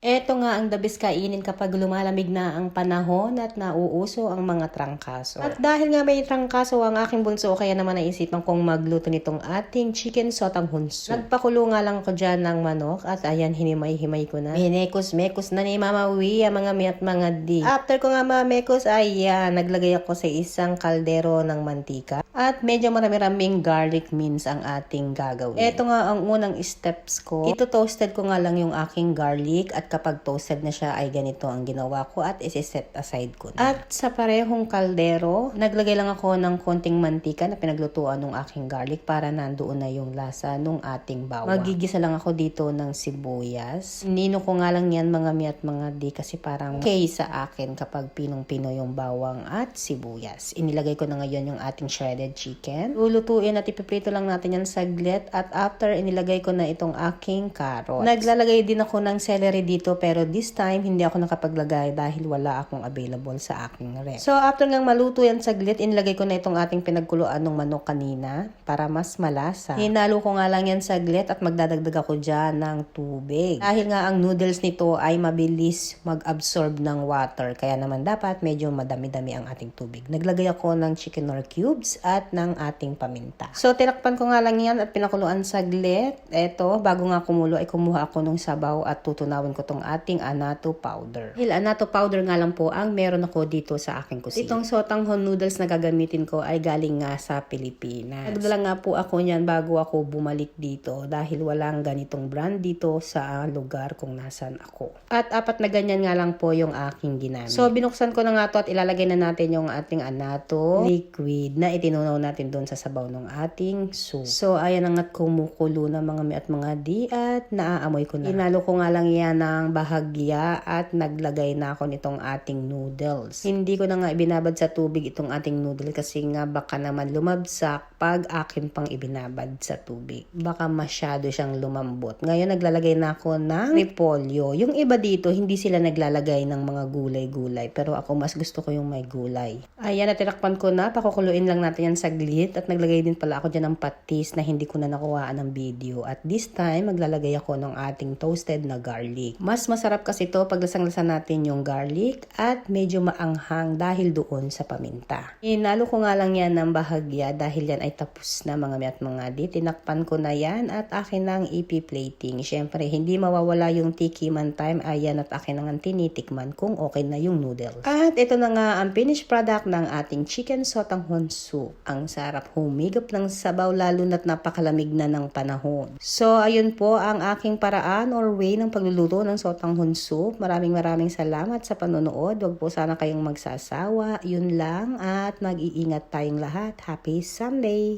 Eto nga ang the best kainin kapag lumalamig na ang panahon at nauuso ang mga trangkaso. At dahil nga may trangkaso ang aking bunso, kaya naman naisipan kong magluto nitong ating chicken sotanghon soup. Nagpakulo nga lang ako dyan ng manok at ayan, hinimay-himay ko na. Minekos-mekos na ni Mama Wee ang mga miat mga di. After ko nga mamekos, ayan, naglagay ako sa isang kaldero ng mantika. At medyo marami-raming garlic mince ang ating gagawin. Eto nga ang unang steps ko. Ito-toasted ko nga lang yung aking garlic at kapag toasted na siya ay ganito ang ginawa ko at isi-set aside ko na. At sa parehong kaldero, naglagay lang ako ng konting mantika na pinaglutuan ng aking garlic para nandoon na yung lasa ng ating bawang. Magigisa lang ako dito ng sibuyas. Nino ko nga lang yan mga mi at mga di kasi parang okay sa akin kapag pinong-pino yung bawang at sibuyas. Inilagay ko na ngayon yung ating shredded chicken. Lulutuin at ipiprito lang natin yan saglit at after inilagay ko na itong aking carrots. Naglalagay din ako ng celery dito pero this time hindi ako nakapaglagay dahil wala akong available sa aking ref. So after ngang maluto yan saglit, inilagay ko na itong ating pinagkuluan ng manok kanina para mas malasa. Hinalo ko nga lang yan saglit at magdadagdag ako dyan ng tubig. Dahil nga ang noodles nito ay mabilis mag-absorb ng water kaya naman dapat medyo madami-dami ang ating tubig. Naglagay ako ng chicken nor cubes at ng ating paminta. So tinakpan ko nga lang yan at pinakuluan saglit. Eto, bago nga kumulo ay kumuha ako ng sabaw at tutunawin ko tong ating annatto powder. Dahil annatto powder nga lang po ang meron ako dito sa aking kusina. Itong sotanghon noodles na gagamitin ko ay galing nga sa Pilipinas. Nagdala nga po ako niyan bago ako bumalik dito dahil walang ganitong brand dito sa lugar kung nasan ako. At apat na ganyan nga lang po yung aking ginamit. So binuksan ko na nga to at ilalagay na natin yung ating annatto liquid na itinunaw natin doon sa sabaw ng ating soup. So ayan na nga kumukulo na mga mi at mga di at naaamoy ko na. Inalo ko nga lang yan ng bahagya at naglagay na ako nitong ating noodles. Hindi ko na nga ibinabad sa tubig itong ating noodle kasi nga baka naman lumabsak pag akin pang ibinabad sa tubig. Baka masyado siyang lumambot. Ngayon naglalagay na ako ng repolyo. Yung iba dito hindi sila naglalagay ng mga gulay-gulay pero ako mas gusto ko yung may gulay. Ayan, natinakpan ko na. Pakukuluin lang natin yan saglit at naglagay din pala ako dyan ng patis na hindi ko na nakuhaan ng video. At this time maglalagay ako ng ating toasted na garlic. Mas masarap kasi ito pag lasang-lasa natin yung garlic at medyo maanghang dahil doon sa paminta. Inalo ko nga lang yan ng bahagya dahil yan ay tapos na mga mi at mga di. Tinakpan ko na yan at akin nang ipi-plating. Siyempre, hindi mawawala yung tikiman time. Ayan at akin nang tinitikman kung okay na yung noodles. At ito na nga ang finished product ng ating chicken sotanghon soup. Ang sarap humigop ng sabaw lalo na't napakalamig na ng panahon. So, ayun po ang aking paraan or way ng pagluluto ng sotanghon soup. Maraming salamat sa panonood. Huwag po sana kayong magsasawa. Yun lang at mag-iingat tayong lahat. Happy Sunday!